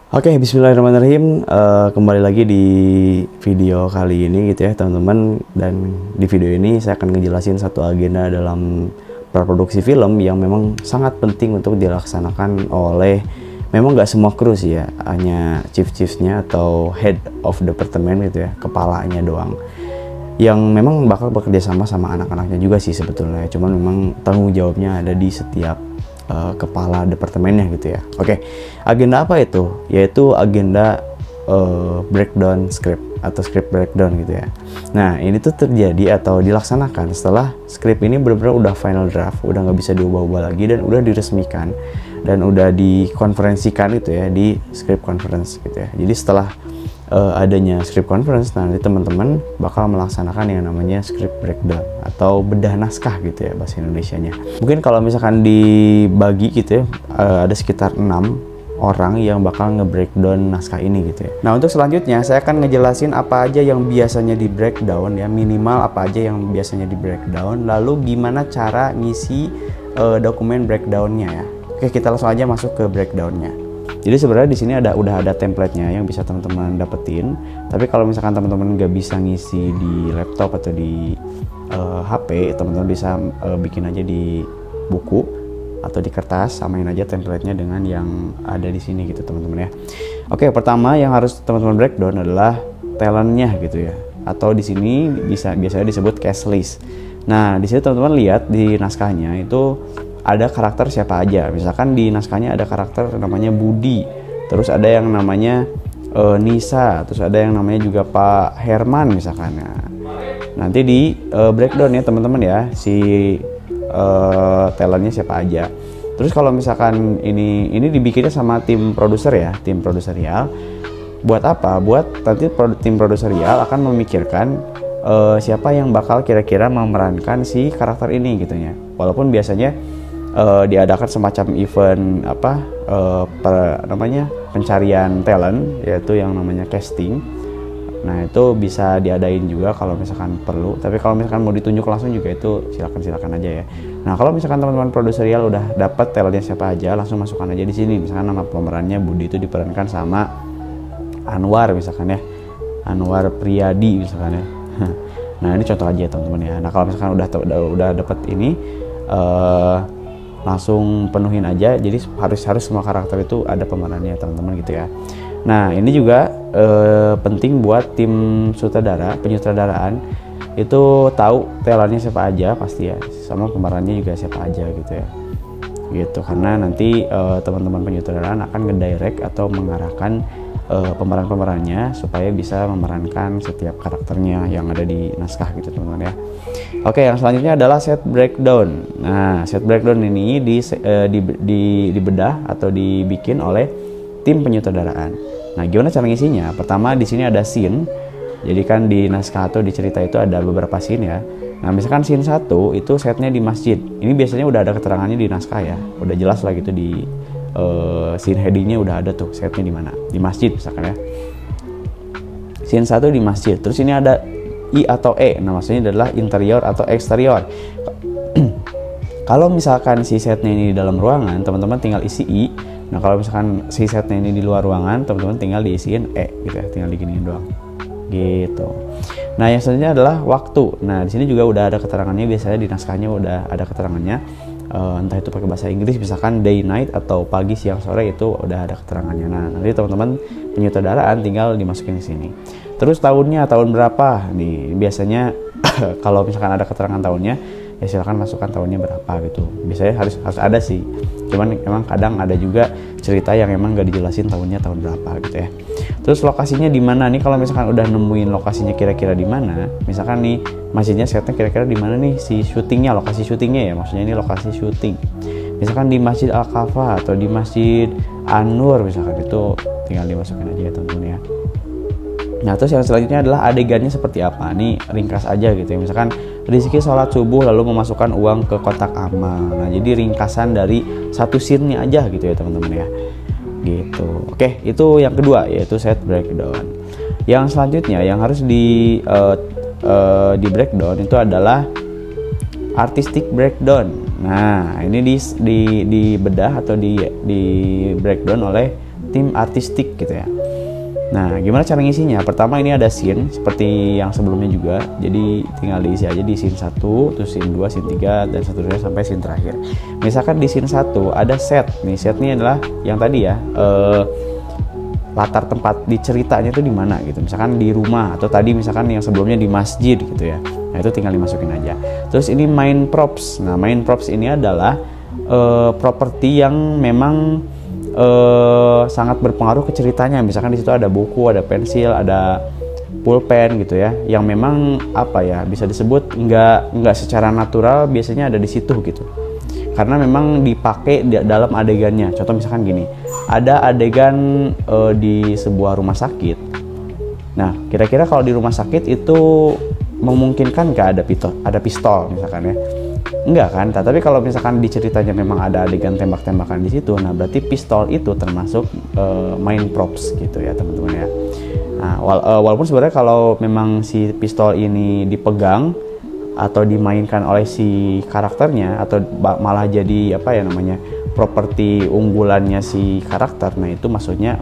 Oke, bismillahirrahmanirrahim. Kembali lagi di video kali ini gitu ya teman-teman. Dan di video ini saya akan ngejelasin satu agenda dalam praproduksi film yang memang sangat penting untuk dilaksanakan oleh, memang nggak semua kru sih ya, hanya chief-chiefnya atau head of department gitu ya, kepalanya doang, yang memang bakal bekerja sama anak-anaknya juga sih sebetulnya. Cuman memang tanggung jawabnya ada di setiap kepala departemennya gitu ya. Oke, agenda apa itu? Yaitu agenda breakdown script atau script breakdown gitu ya. Nah, ini tuh terjadi atau dilaksanakan setelah script ini benar-benar udah final draft, udah nggak bisa diubah-ubah lagi dan udah diresmikan dan udah dikonferensikan gitu ya di script conference gitu ya. Jadi setelah adanya script conference, nanti teman-teman bakal melaksanakan yang namanya script breakdown atau bedah naskah gitu ya bahasa Indonesianya. Mungkin kalau misalkan dibagi gitu ya, ada sekitar 6 orang yang bakal nge-breakdown naskah ini gitu ya. Nah, untuk selanjutnya saya akan ngejelasin apa aja yang biasanya di breakdown ya, minimal apa aja yang biasanya di breakdown, lalu gimana cara ngisi dokumen breakdownnya ya. Oke, kita langsung aja masuk ke breakdownnya. Jadi sebenarnya di sini udah ada template-nya yang bisa teman-teman dapetin. Tapi kalau misalkan teman-teman nggak bisa ngisi di laptop atau di HP, teman-teman bisa bikin aja di buku atau di kertas, samain aja template-nya dengan yang ada di sini gitu teman-teman ya. Oke, pertama yang harus teman-teman breakdown adalah talent-nya gitu ya. Atau di sini biasanya disebut cast list. Nah, di sini teman-teman lihat di naskahnya itu ada karakter siapa aja. Misalkan di naskahnya ada karakter namanya Budi, terus ada yang namanya Nisa, terus ada yang namanya juga Pak Herman misalkan. Nah, nanti di breakdown ya teman-teman ya, si talentnya siapa aja. Terus kalau misalkan ini dibikinnya sama tim produser ya, tim produserial. Buat apa? Buat nanti tim produserial akan memikirkan siapa yang bakal kira-kira memerankan si karakter ini gitu ya. Walaupun biasanya diadakan semacam event pencarian talent, yaitu yang namanya casting. Nah, itu bisa diadain juga kalau misalkan perlu. Tapi kalau misalkan mau ditunjuk langsung juga itu silakan aja ya. Nah, kalau misalkan teman-teman produserial udah dapat talentnya siapa aja, langsung masukkan aja di sini. Misalkan nama pemerannya Budi itu diperankan sama Anwar misalkan ya, Anwar Priyadi misalkan ya. Nah, ini contoh aja teman-teman ya. Nah, kalau misalkan udah dapat ini, langsung penuhin aja. Jadi harus semua karakter itu ada pemerannya teman-teman gitu ya. Nah, ini juga penting buat tim penyutradaraan itu tahu talentnya siapa aja pasti ya, sama pemerannya juga siapa aja gitu ya. Gitu, karena nanti teman-teman penyutradaraan akan ngedirect atau mengarahkan pemeran-pemerannya supaya bisa memerankan setiap karakternya yang ada di naskah gitu teman-teman ya. Oke, yang selanjutnya adalah set breakdown. Nah, set breakdown ini dibedah atau dibikin oleh tim penyutradaraan. Nah, gimana cara ngisinya? Pertama, di sini ada scene. Jadi kan di naskah atau di cerita itu ada beberapa scene ya. Nah, misalkan scene 1 itu setnya di masjid. Ini biasanya udah ada keterangannya di naskah ya. Udah jelas lah gitu di scene headingnya udah ada tuh setnya di mana, di masjid misalkan ya. Scene 1 di masjid. Terus ini ada I atau E. Nah, maksudnya adalah interior atau eksterior. Kalau misalkan si setnya ini di dalam ruangan, teman-teman tinggal isi I. Nah, kalau misalkan si setnya ini di luar ruangan, teman-teman tinggal diisiin E gitu ya, tinggal diginiin doang. Gitu. Nah, yang selanjutnya adalah waktu. Nah, di sini juga udah ada keterangannya, biasanya di naskahnya udah ada keterangannya. Entah itu pakai bahasa Inggris, misalkan day night atau pagi siang sore, itu udah ada keterangannya. Nah, nanti teman-teman penyutradaraan tinggal dimasukin di sini. Terus tahun berapa nih biasanya kalau misalkan ada keterangan tahunnya ya silakan masukkan tahunnya berapa gitu. Biasanya harus ada sih, cuman emang kadang ada juga cerita yang emang gak dijelasin tahunnya tahun berapa gitu ya. Terus lokasinya di mana nih? Kalau misalkan udah nemuin lokasinya kira-kira di mana, misalkan nih masjidnya setnya kira-kira di mana nih si syutingnya, lokasi syutingnya ya, maksudnya ini lokasi syuting. Misalkan di Masjid Al-Kafa atau di Masjid An-Nur misalkan, itu tinggal dimasukin aja ya teman-teman ya. Nah, terus yang selanjutnya adalah adegannya seperti apa. Nih ringkas aja gitu ya. Misalkan Rizky sholat subuh lalu memasukkan uang ke kotak amal. Nah, jadi ringkasan dari satu scene-nya aja gitu ya teman-teman ya. Gitu. Oke, itu yang kedua yaitu set breakdown. Yang selanjutnya yang harus di breakdown itu adalah artistic breakdown. Nah, ini dibedah atau di breakdown oleh tim artistik gitu ya. Nah, gimana cara ngisinya? Pertama ini ada scene seperti yang sebelumnya juga. Jadi tinggal diisi aja di scene 1, terus scene 2, scene 3 dan seterusnya sampai scene terakhir. Misalkan di scene 1 ada set. Nih, set ini adalah yang tadi ya, latar tempat di ceritanya itu di mana gitu. Misalkan di rumah atau tadi misalkan yang sebelumnya di masjid gitu ya. Nah, itu tinggal dimasukin aja. Terus ini main props. Nah, main props ini adalah properti yang memang sangat berpengaruh ke ceritanya. Misalkan di situ ada buku, ada pensil, ada pulpen gitu ya, yang memang apa ya, bisa disebut nggak secara natural biasanya ada di situ gitu, karena memang dipakai dalam adegannya. Contoh misalkan gini, ada adegan di sebuah rumah sakit. Nah, kira-kira kalau di rumah sakit itu memungkinkan nggak ada pistol misalkan ya? Enggak kan, tapi kalau misalkan di ceritanya memang ada adegan tembak-tembakan di situ, nah berarti pistol itu termasuk main props gitu ya teman-teman ya. Nah, walaupun sebenarnya kalau memang si pistol ini dipegang atau dimainkan oleh si karakternya atau malah jadi apa ya namanya, properti unggulannya si karakter, nah itu masuknya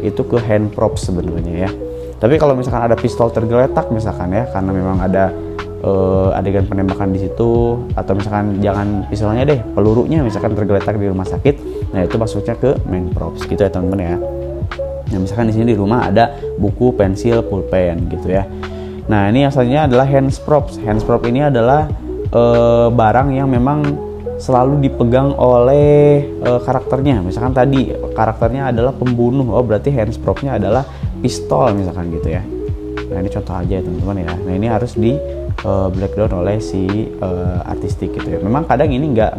itu ke hand props sebenarnya ya. Tapi kalau misalkan ada pistol tergeletak misalkan ya, karena memang ada adegan penembakan di situ, atau misalkan jangan pistolnya deh, pelurunya misalkan tergeletak di rumah sakit, nah itu masuknya ke main props gitu ya teman-teman ya. Nah, misalkan di sini di rumah ada buku, pensil, pulpen gitu ya. Nah, ini yang selanjutnya adalah hands props. Hands prop ini adalah barang yang memang selalu dipegang oleh karakternya. Misalkan tadi karakternya adalah pembunuh, oh berarti hands propnya adalah pistol misalkan gitu ya. Nah, ini contoh aja ya teman-teman ya. Nah, ini harus di breakdown oleh si artistik gitu ya. Memang kadang ini nggak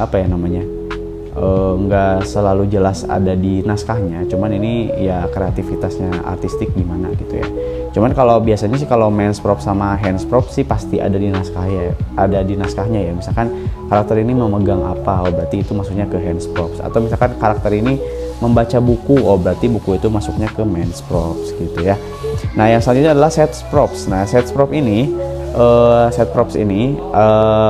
apa ya namanya, nggak selalu jelas ada di naskahnya. Cuman ini ya kreativitasnya artistik gimana gitu ya. Cuman kalau biasanya sih kalau main prop sama hands prop sih pasti ada di naskahnya ya. Misalkan karakter ini memegang apa, oh berarti itu masuknya ke hands props. Atau misalkan karakter ini membaca buku, oh berarti buku itu masuknya ke main props gitu ya. Nah, yang selanjutnya adalah set props. Nah, set props ini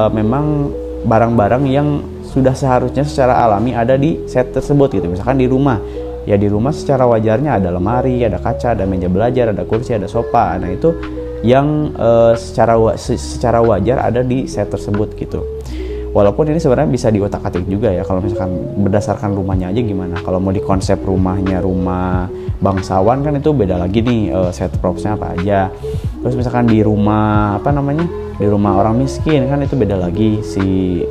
memang barang-barang yang sudah seharusnya secara alami ada di set tersebut gitu. Misalkan di rumah, ya di rumah secara wajarnya ada lemari, ada kaca, ada meja belajar, ada kursi, ada sofa. Nah, itu yang secara wajar ada di set tersebut gitu. Walaupun ini sebenarnya bisa diotak-atik juga ya, kalau misalkan berdasarkan rumahnya aja gimana. Kalau mau di konsep rumahnya rumah bangsawan kan itu beda lagi nih, set propsnya apa aja. Terus misalkan di rumah di rumah orang miskin kan itu beda lagi si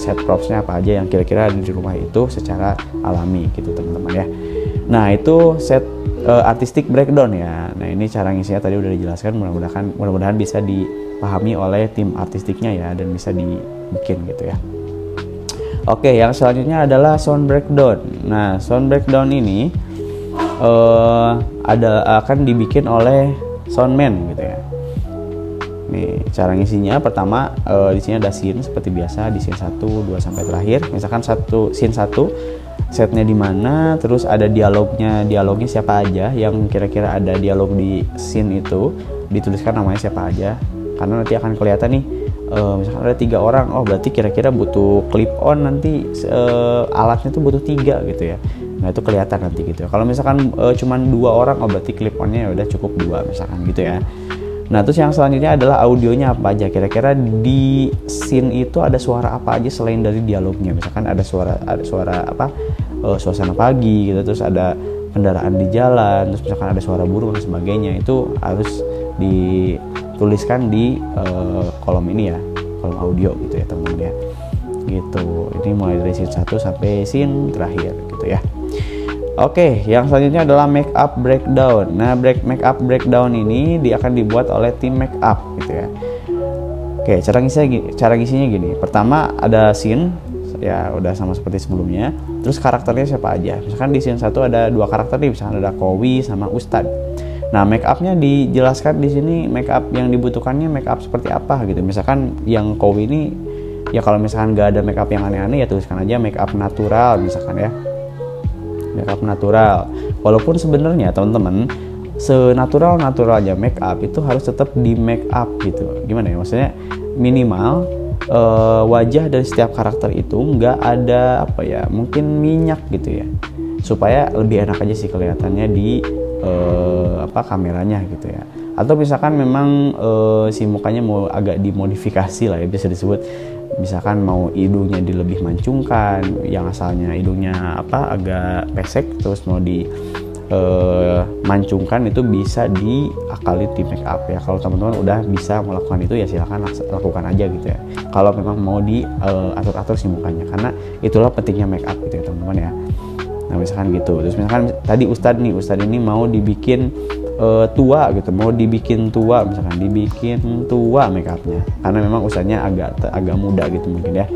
set propsnya apa aja yang kira-kira ada di rumah itu secara alami gitu teman-teman ya. Nah, itu set artistic breakdown ya. Nah, ini cara ngisinya tadi udah dijelaskan, mudah-mudahan bisa dipahami oleh tim artistiknya ya, dan bisa dibikin gitu ya. Oke, yang selanjutnya adalah sound breakdown. Nah, sound breakdown ini akan dibikin oleh soundman gitu ya. Nih, cara ngisinya pertama di sini ada scene seperti biasa di scene 1, 2 sampai terakhir. Misalkan scene 1 setnya di mana, terus ada dialognya siapa aja yang kira-kira ada dialog di scene itu, dituliskan namanya siapa aja. Karena nanti akan kelihatan nih, misalkan ada 3 orang, oh berarti kira-kira butuh clip on nanti alatnya tuh butuh 3 gitu ya. Nah, itu kelihatan nanti gitu ya. Kalau misalkan cuman 2 orang, oh berarti clip onnya udah cukup 2 misalkan gitu ya. Nah, terus yang selanjutnya adalah audionya apa aja. Kira-kira di scene itu ada suara apa aja selain dari dialognya. Misalkan ada suara apa, suasana pagi gitu, terus ada kendaraan di jalan, terus misalkan ada suara burung dan sebagainya. Itu harus dituliskan di kolom ini ya, kolom audio gitu ya teman-teman ya. Gitu. Ini mulai dari scene 1 sampai scene terakhir gitu ya. Oke, yang selanjutnya adalah make up breakdown. Nah, make up breakdown ini akan dibuat oleh tim make up gitu ya. Oke, cara ngisinya gini. Pertama ada scene, ya udah sama seperti sebelumnya. Terus karakternya siapa aja. Misalkan di scene 1 ada 2 karakter nih, misalkan ada Kowi sama Ustad. Nah, make upnya dijelaskan di sini, make up yang dibutuhkannya make up seperti apa gitu. Misalkan yang Kowi ini, ya kalau misalkan nggak ada make up yang aneh-aneh ya tuliskan aja make up natural misalkan ya. Make up natural. Walaupun sebenarnya teman-teman, senatural-naturalnya make up itu harus tetap di make up gitu. Gimana ya? Maksudnya minimal wajah dari setiap karakter itu nggak ada apa ya, mungkin minyak gitu ya, supaya lebih enak aja sih kelihatannya di kameranya gitu ya. Atau misalkan memang si mukanya mau agak dimodifikasi lah ya, bisa disebut misalkan mau hidungnya lebih mancungkan, yang asalnya hidungnya agak pesek terus mau di mancungkan, itu bisa diakali di make up ya. Kalau teman-teman udah bisa melakukan itu ya silahkan lakukan aja gitu ya, kalau memang mau di atur-atur si mukanya, karena itulah pentingnya make up gitu ya teman-teman ya. Nah misalkan gitu, terus misalkan tadi Ustadz ini mau dibikin tua gitu, mau dibikin tua, misalkan dibikin tua make upnya, karena memang Ustadznya agak muda gitu mungkin ya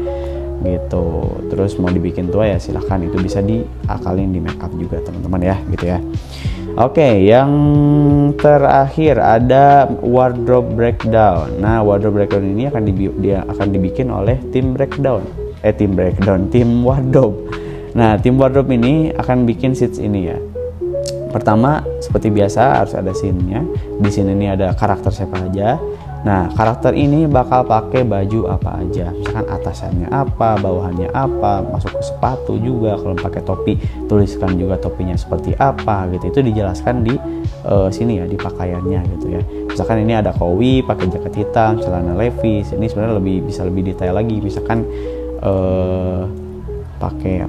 gitu. Terus mau dibikin tua ya silahkan, itu bisa diakalin di make up juga teman-teman ya gitu ya. Oke, yang terakhir ada wardrobe breakdown. Nah, wardrobe breakdown ini akan dibikin oleh tim wardrobe. Nah, tim wardrobe ini akan bikin sheets ini ya. Pertama, seperti biasa harus ada scene-nya. Di sini ini ada karakter siapa aja. Nah, karakter ini bakal pakai baju apa aja. Misalkan atasannya apa, bawahannya apa, masuk ke sepatu juga. Kalau pakai topi, tuliskan juga topinya seperti apa gitu. Itu dijelaskan di sini ya, di pakaiannya gitu ya. Misalkan ini ada Kowi pakai jaket hitam, celana Levi's. Ini sebenarnya bisa lebih detail lagi. Misalkan pakai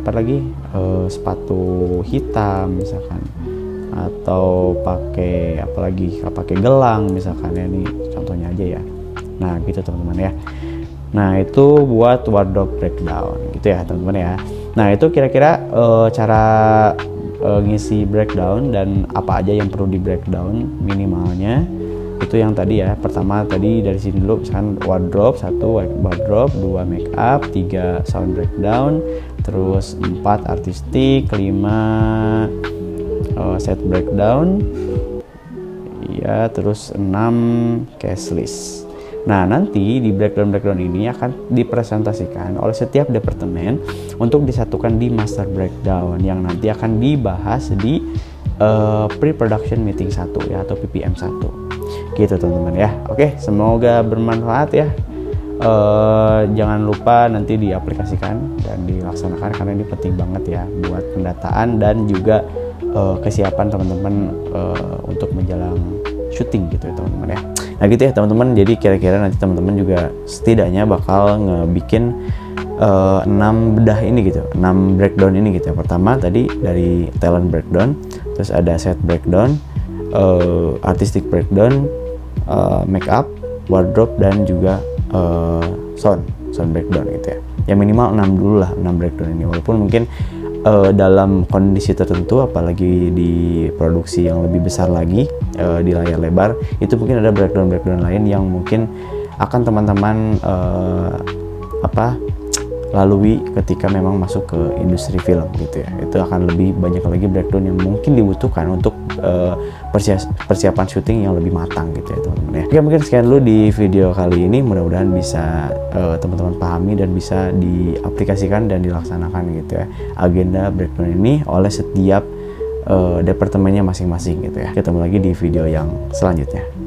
sepatu hitam misalkan, atau pakai gelang misalkan ya, ini contohnya aja ya. Nah gitu teman-teman ya. Nah itu buat wardrobe breakdown gitu ya teman-teman ya. Nah itu kira-kira cara ngisi breakdown dan apa aja yang perlu di breakdown minimalnya. Itu yang tadi ya, pertama tadi dari sini dulu, misalkan wardrobe, 1 wardrobe, 2 make up, 3 sound breakdown, terus 4 artistik, 5 set breakdown ya, terus 6 cast list. Nah nanti di breakdown ini akan dipresentasikan oleh setiap departemen untuk disatukan di master breakdown yang nanti akan dibahas di pre-production meeting 1 ya, atau PPM 1 gitu teman-teman ya. Oke, semoga bermanfaat ya. Jangan lupa nanti diaplikasikan dan dilaksanakan, karena ini penting banget ya buat pendataan dan juga kesiapan teman-teman untuk menjelang syuting gitu ya teman-teman ya. Nah gitu ya teman-teman, jadi kira-kira nanti teman-teman juga setidaknya bakal ngebikin 6 bedah ini gitu, 6 breakdown ini gitu ya. Pertama tadi dari talent breakdown, terus ada set breakdown, artistic breakdown, make up, wardrobe, dan juga sound breakdown gitu ya. Yang minimal 6 dulu lah, 6 breakdown ini, walaupun mungkin dalam kondisi tertentu, apalagi di produksi yang lebih besar lagi di layar lebar, itu mungkin ada breakdown lain yang mungkin akan teman-teman lalui ketika memang masuk ke industri film gitu ya. Itu akan lebih banyak lagi breakdown yang mungkin dibutuhkan untuk persiapan syuting yang lebih matang gitu ya teman-teman ya. Oke, mungkin sekian dulu di video kali ini, mudah-mudahan bisa teman-teman pahami dan bisa diaplikasikan dan dilaksanakan gitu ya agenda breakdown ini oleh setiap departemennya masing-masing gitu ya. Ketemu lagi di video yang selanjutnya.